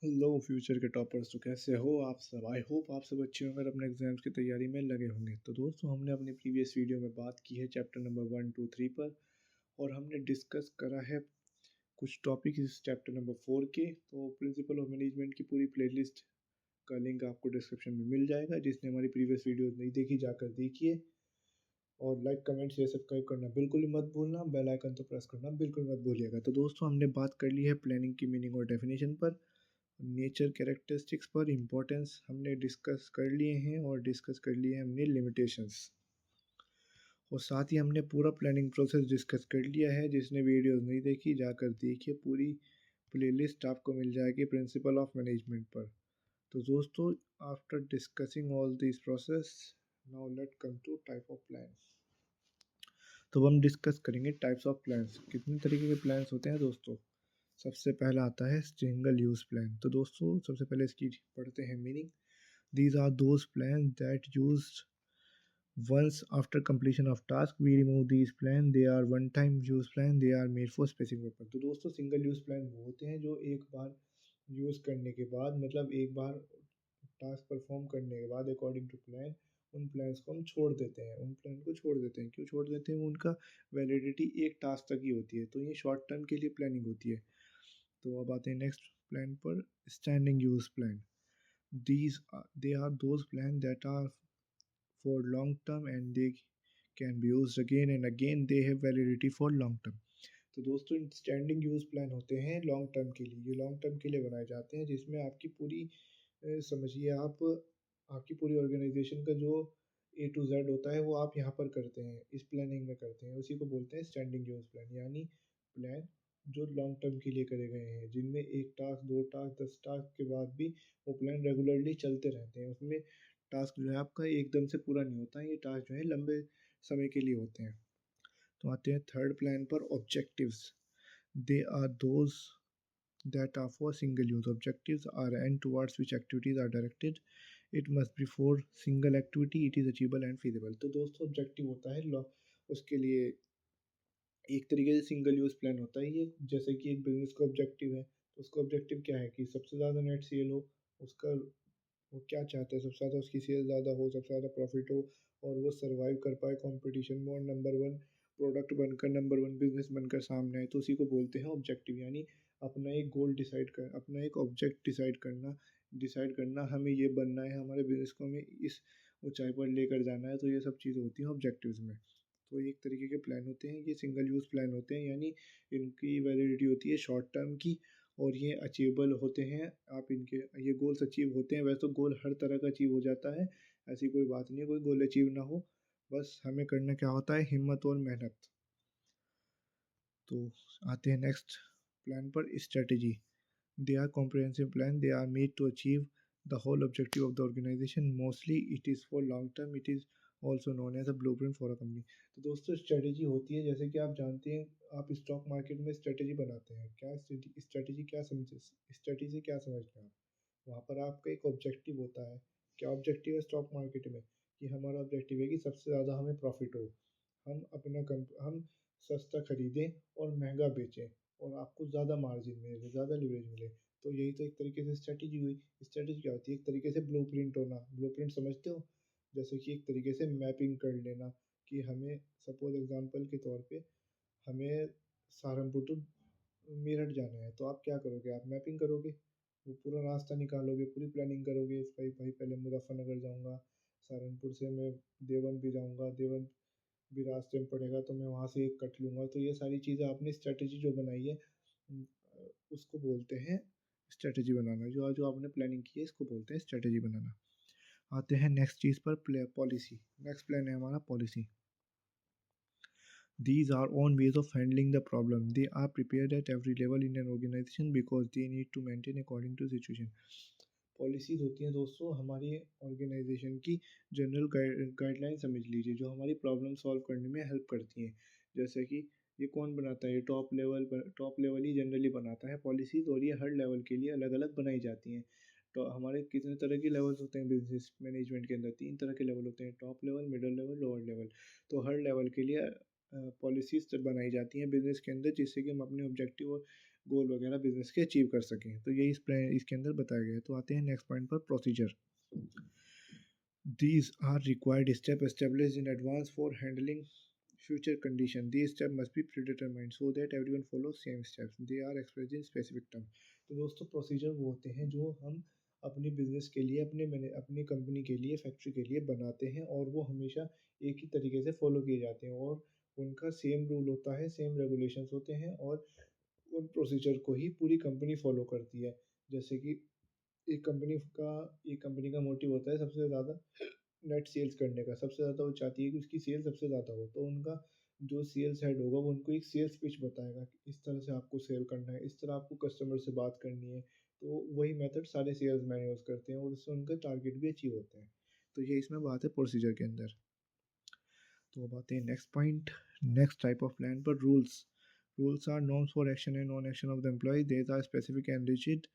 लो future के toppers, तो कैसे हो आप सब? आई होप आप सब अच्छे होंगे और अपने एग्जाम्स की तैयारी में लगे होंगे। तो दोस्तों, हमने अपनी प्रीवियस वीडियो में बात की है चैप्टर नंबर 1, 2, 3 पर, और हमने डिस्कस करा है कुछ टॉपिक इस चैप्टर नंबर 4 के। तो प्रिंसिपल ऑफ मैनेजमेंट की पूरी प्लेलिस्ट का लिंक आपको डिस्क्रिप्शन में मिल जाएगा। जिसने हमारी प्रीवियस वीडियो नहीं देखी, जाकर देखिए। और लाइक, कमेंट, शेयर, सब्सक्राइब करना बिल्कुल ही मत भूलना। बेल आइकन तो प्रेस करना बिल्कुल मत भूलिएगा। तो दोस्तों, हमने बात कर ली है प्लानिंग की मीनिंग और डेफिनेशन पर, नेचर कैरेक्टरिस्टिक्स पर, इम्पोर्टेंस हमने डिस्कस कर लिए हैं, और डिस्कस कर लिए हैं हमने लिमिटेशंस, और साथ ही हमने पूरा प्लानिंग प्रोसेस डिस्कस कर लिया है। जिसने वीडियोस नहीं देखी, जाकर देखिए। पूरी प्लेलिस्ट आपको मिल जाएगी प्रिंसिपल ऑफ मैनेजमेंट पर। तो दोस्तों, after discussing all this process, now let come to type of plan. तो अब हम डिस्कस करेंगे टाइप्स ऑफ प्लान्स। कितने तरीके के प्लान्स होते हैं दोस्तों? सबसे पहला आता है सिंगल यूज प्लान। तो दोस्तों, सबसे पहले इसकी पढ़ते हैं meaning. These are those plans that used once after completion of task. We remove these plans. They are one-time use plan. They are made for specific purpose. तो दोस्तों, सिंगल यूज प्लान वो होते हैं जो एक बार यूज करने के बाद, मतलब एक बार टास्क परफॉर्म करने के बाद अकॉर्डिंग टू प्लान, उन प्लान्स को हम छोड़ देते हैं। उन प्लान को छोड़ देते हैं। क्यों छोड़ देते हैं? उनका वैलिडिटी एक टास्क तक ही होती है, तो ये शॉर्ट टर्म के लिए प्लानिंग होती है। तो अब आते हैं नेक्स्ट प्लान पर, standing use plan. They are those plans that are for long term and they can be used again and again. They have validity for long term. तो दोस्तों, स्टैंडिंग यूज प्लान होते हैं long term के लिए। ये long term के लिए बनाए जाते हैं, जिसमें आपकी पूरी समझिए आप, आपकी पूरी ऑर्गेनाइजेशन का जो A to Z होता है वो आप यहाँ पर करते हैं, इस प्लानिंग में करते हैं। उसी को बोलते हैं स्टैंडिंग यूज प्लान, यानी प्लान जो लॉन्ग टर्म के लिए करे गए हैं, जिनमें एक टास्क, दो टास्क, 10 टास्क के बाद भी वो प्लान रेगुलरली चलते रहते हैं। उसमें टास्क जो है आपका एकदम से पूरा नहीं होता है। ये टास्क जो है लंबे समय के लिए होते हैं। तो आते हैं थर्ड प्लान पर, objectives. They are those that are for single use. Objectives are and towards which activities are directed. It must be for single activity. It is achievable and feasible. तो दोस्तों, ऑब्जेक्टिव होता है उसके लिए एक तरीके से सिंगल यूज प्लान होता है ये। जैसे कि एक बिजनेस का ऑब्जेक्टिव है, तो उसका ऑब्जेक्टिव क्या है कि सबसे ज़्यादा नेट सेल हो। उसका वो क्या चाहता है? सबसे ज़्यादा उसकी सेल ज़्यादा हो, सबसे ज़्यादा प्रॉफिट हो, और वो सर्वाइव कर पाए कंपटीशन में, और नंबर वन प्रोडक्ट बनकर, नंबर वन बिजनेस बनकर सामने आए। तो उसी को बोलते हैं ऑब्जेक्टिव, यानी अपना एक गोल डिसाइड कर, अपना एक ऑब्जेक्ट डिसाइड करना हमें ये बनना है, हमारे बिजनेस को हमें इस ऊंचाई पर लेकर जाना है। तो ये सब चीज़ें होती हैं ऑब्जेक्टिव्स में। तो एक तरीके के प्लान होते हैं, ये सिंगल यूज़ प्लान होते हैं, यानी इनकी वैलिडिटी होती है शॉर्ट टर्म की, और ये अचीवेबल होते हैं। आप इनके ये गोल्स अचीव होते हैं। वैसे तो गोल हर तरह का अचीव हो जाता है, ऐसी कोई बात नहीं है कोई गोल अचीव ना हो। बस हमें करना क्या होता है? हिम्मत और मेहनत। तो आते हैं नेक्स्ट प्लान पर, strategy. They are comprehensive plan. They are made to achieve the whole objective of the organisation. Mostly it is for long term. It is also known as a blueprint for a company. तो दोस्तों, strategy होती है, जैसे कि आप जानते हैं, आप स्टॉक मार्केट में स्ट्रेटेजी बनाते हैं। क्या स्ट्रेटेजी क्या समझे? स्ट्रेटेजी क्या समझते हैं आप? वहाँ पर आपका एक ऑब्जेक्टिव होता है। क्या ऑब्जेक्टिव है स्टॉक मार्केट में? कि हमारा ऑब्जेक्टिव है कि सबसे ज़्यादा हमें प्रॉफिट हो, हम सस्ता खरीदें और महंगा बेचें, और आपको ज़्यादा मार्जिन मिले, ज़्यादा लिवरेज मिले। तो यही तो एक तरीके से स्ट्रेटेजी हुई। स्ट्रेटेजी क्या होती है? एक तरीके से ब्लूप्रिंट होना। ब्लूप्रिंट समझते हो? जैसे कि एक तरीके से मैपिंग कर लेना, कि हमें सपोज एग्जांपल के तौर पे हमें सहारनपुर टू मेरठ जाना है, तो आप क्या करोगे? आप मैपिंग करोगे, वो पूरा रास्ता निकालोगे, पूरी प्लानिंग करोगे। भाई भाई, पहले मुजफ्फरनगर जाऊँगा, सहारनपुर से मैं देवबंद भी जाऊँगा, देवबंद भी रास्ते में पड़ेगा, तो मैं वहाँ से एक कट लूँगा। तो ये सारी चीज़ें आपने स्ट्रेटेजी जो बनाई है, उसको बोलते हैं स्ट्रेटेजी बनाना। जो जो आपने प्लानिंग की है, इसको बोलते हैं स्ट्रेटेजी बनाना। आते हैं नेक्स्ट चीज़ पर, पॉलिसी। नेक्स्ट प्लान है हमारा policy. These are own ways of handling the problem. They are prepared at every level in an organization because they need to maintain according to situation. Policies होती हैं दोस्तों हमारी organisation की general guideline समझ लीजिए, जो हमारी प्रॉब्लम सॉल्व करने में हेल्प करती हैं। जैसे कि ये कौन बनाता है? टॉप लेवल ही जनरली बनाता है पॉलिसीज़, और ये हर लेवल के लिए अलग अलग बनाई जाती हैं। तो हमारे कितने तरह के लेवल्स होते हैं बिजनेस मैनेजमेंट के अंदर? 3 तरह के लेवल होते हैं, top level, middle level, lower level. तो हर लेवल के लिए पॉलिसीज़ बनाई जाती हैं बिजनेस के अंदर, जिससे कि हम अपने ऑब्जेक्टिव और गोल वगैरह बिजनेस के अचीव कर सकें। तो यही इसके अंदर बताया गया है। तो आते हैं नेक्स्ट पॉइंट पर, procedure. These are required steps established in advance for handling future condition. These steps must be predetermined so that everyone follows same steps. They are expressed in specific term. तो दोस्तों procedure वो होते हैं जो हम अपनी business के लिए, अपनी कंपनी के लिए, फैक्ट्री के लिए बनाते हैं, और वो हमेशा एक ही तरीके से फॉलो किए जाते हैं, और उनका सेम रूल होता है, सेम रेगुलेशंस होते हैं, और उन प्रोसीजर को ही पूरी कंपनी फॉलो करती है। जैसे कि एक कंपनी का मोटिव होता है सबसे ज़्यादा नेट सेल्स करने का, सबसे ज़्यादा वो चाहती है कि उसकी सेल सबसे ज़्यादा हो। तो उनका जो सेल्स हेड होगा वो उनको एक सेल्स पिच बताएगा कि इस तरह से आपको सेल करना है, इस तरह आपको कस्टमर से बात करनी है। तो वही मेथड सारे सेल्समैन यूज़ करते हैं, और उससे उनका टारगेट भी अचीव होते हैं। तो ये इसमें बात है प्रोसीजर के अंदर। तो अब आते हैं next point, next type of plan पर, rules. Rules are norms for action and non action of the employ. These are specific and rigid.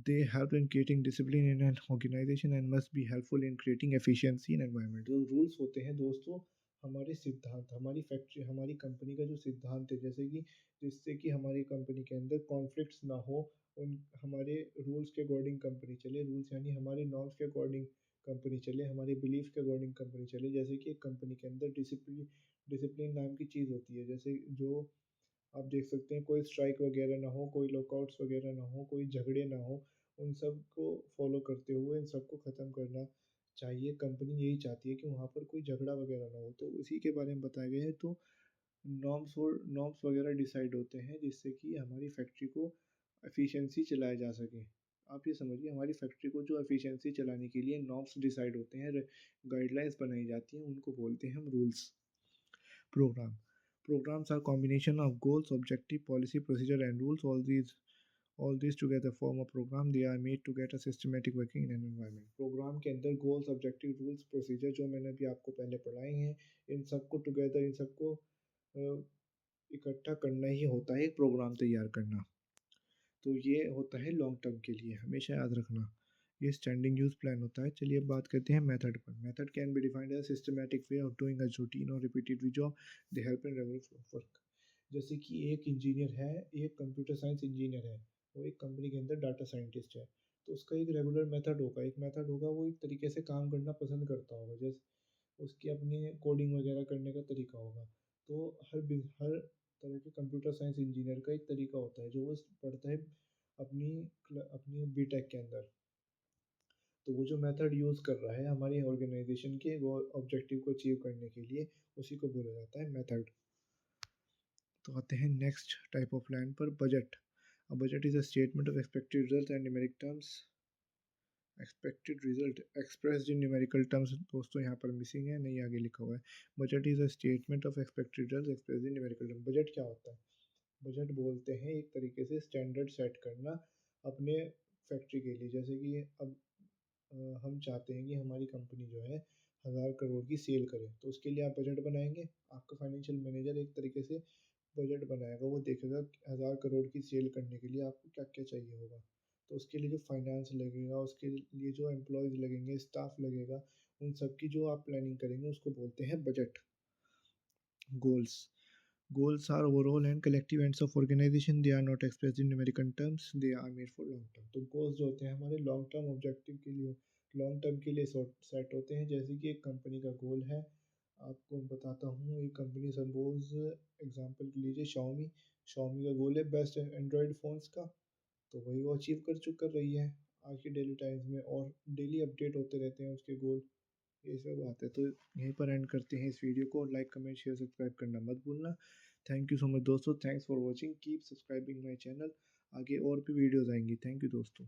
They help in creating discipline in an organization and must be helpful in creating efficiency in environment. जो rules होते हैं दोस्तों, हमारे सिद्धांत, हमारी factory, हमारी company का जो सिद्धांत है, जैसे कि जिससे कि हमारी कंपनी के अंदर कॉन्फ्लिक्ट्स ना हो, उन हमारे रूल्स के अकॉर्डिंग कंपनी चले। रूल्स यानी हमारे नॉर्म्स के अकॉर्डिंग कंपनी चले, हमारे बिलीफ के अकॉर्डिंग कंपनी चले। जैसे कि एक कंपनी के अंदर डिसिप्लिन डिसिप्लिन नाम की चीज़ होती है। जैसे जो आप देख सकते हैं, कोई स्ट्राइक वगैरह ना हो, कोई लॉकआउट्स वगैरह ना हो, कोई झगड़े ना हो, उन सब को फॉलो करते हुए इन सबको ख़त्म करना चाहिए। कंपनी यही चाहती है कि वहाँ पर कोई झगड़ा वगैरह ना हो, तो उसी के बारे में बताया गया है। तो नॉर्म्स वगैरह डिसाइड होते हैं जिससे कि हमारी फैक्ट्री को एफिशिएंसी चलाया जा सके। आप ये समझिए, हमारी फैक्ट्री को जो एफिशिएंसी चलाने के लिए नॉर्म्स डिसाइड होते हैं, गाइडलाइंस बनाई जाती हैं, उनको बोलते हैं हम rules. Program. Programs are combination of goals, objective, policy, procedure, and rules. All these together form a program. They are made to get a systematic working in an environment. Programme के अंदर goals, objective, rules, procedure जो मैंने अभी आपको पहले पढ़ाए हैं, इन सबको टुगेदर, इन सबको इकट्ठा करना ही होता है एक प्रोग्राम तैयार करना। तो ये होता है लॉन्ग टर्म के लिए, हमेशा याद रखना। ये स्टैंडिंग यूज प्लान होता है। चलिए अब बात करते हैं मेथड पर। Method can be defined as systematic way of doing a routine और repeated job they help in regular flow of work. जैसे कि एक इंजीनियर है, एक कंप्यूटर साइंस इंजीनियर है, वो एक कंपनी के अंदर डाटा साइंटिस्ट है। तो उसका एक रेगुलर मेथड होगा, वो एक तरीके से काम करना पसंद करता होगा, जैसे उसकी अपनी कोडिंग वगैरह करने का तरीका होगा। तो हर तरह के कंप्यूटर साइंस इंजीनियर का एक तरीका होता है जो वो पढ़ता है अपनी अपनी बीटेक के अंदर। तो वो जो मेथड यूज़ कर रहा है हमारी ऑर्गेनाइजेशन के वो ऑब्जेक्टिव को अचीव करने के लिए, उसी को बोला जाता है मेथड। तो आते हैं नेक्स्ट टाइप ऑफ प्लान पर, budget. A budget is a statement of expected result and numeric terms. Expected result expressed in numerical terms, दोस्तों यहाँ पर मिसिंग है, नहीं आगे लिखा हुआ है। Budget is a statement of expected result expressed in numerical term. Budget क्या होता है? बजट बोलते हैं एक तरीके से स्टैंडर्ड सेट करना अपने फैक्ट्री के लिए। जैसे कि अब हम चाहते हैं कि हमारी कंपनी जो है 1000 करोड़ की सेल करे, तो उसके लिए आप बजट बनाएंगे। आपका फाइनेंशियल मैनेजर एक तरीके से बजट बनाएगा, वो देखेगा 1000 करोड़ की सेल करने के लिए आपको क्या क्या चाहिए होगा। तो उसके लिए जो फाइनेंस लगेगा, उसके लिए जो एम्प्लॉयज़ लगेंगे, स्टाफ लगेगा, उन सब की जो आप प्लानिंग करेंगे उसको बोलते हैं budget. Goals. Goals are overall and collective ends of organization. They are not expressed in numerical terms. They are made for long term. तो goals जो होते हैं हमारे लॉन्ग टर्म ऑब्जेक्टिव के लिए, लॉन्ग टर्म के लिए सेट होते हैं। जैसे कि एक कंपनी का गोल है, आपको बताता हूँ। एक कंपनी सपोज एग्जांपल लीजिए शाओमी। शाओमी का गोल है बेस्ट एंड्रॉयड फ़ोन्स का, तो वही वो अचीव कर रही है आज की डेली टाइम्स में, और डेली अपडेट होते रहते हैं उसके गोल। ये सब बात है। तो यहीं पर एंड करते हैं इस वीडियो को। लाइक, कमेंट, शेयर, सब्सक्राइब करना मत भूलना। थैंक यू सो मच दोस्तों, thanks for watching, keep subscribing my channel. आगे और भी वीडियोज़ आएंगी। थैंक यू दोस्तों।